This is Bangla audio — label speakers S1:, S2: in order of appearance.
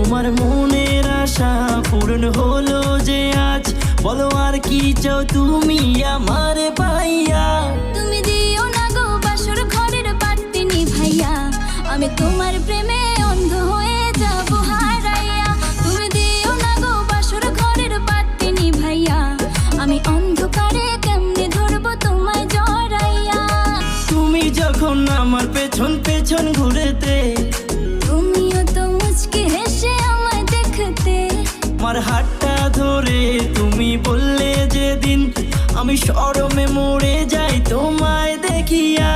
S1: তোমার মনের আশা পূরণ হলো যে আজ, বলো আর কি চাও তুমি আমার পাইয়া।
S2: তুমি দিও না গো বাসর ঘরের বাতি নিভাইয়া, আমি তোমার প্রেমে অন্ধ হয়ে যাব হারাইয়া। তুমি দিও না গো বাসর ঘরের বাতি নিভাইয়া, আমি অন্ধকারে কেমনে ধরবো তোমায় জড়াইয়া।
S1: তুমি যখন আমার পেছন পেছন ঘুরেতে,
S2: তুমিও তো মুচকি হেসে আমায় দেখতে।
S1: আমার হাতটা ধরে তুমি বললে যেদিন, আমি শরমে মরে যাই তোমায় দেখিয়া।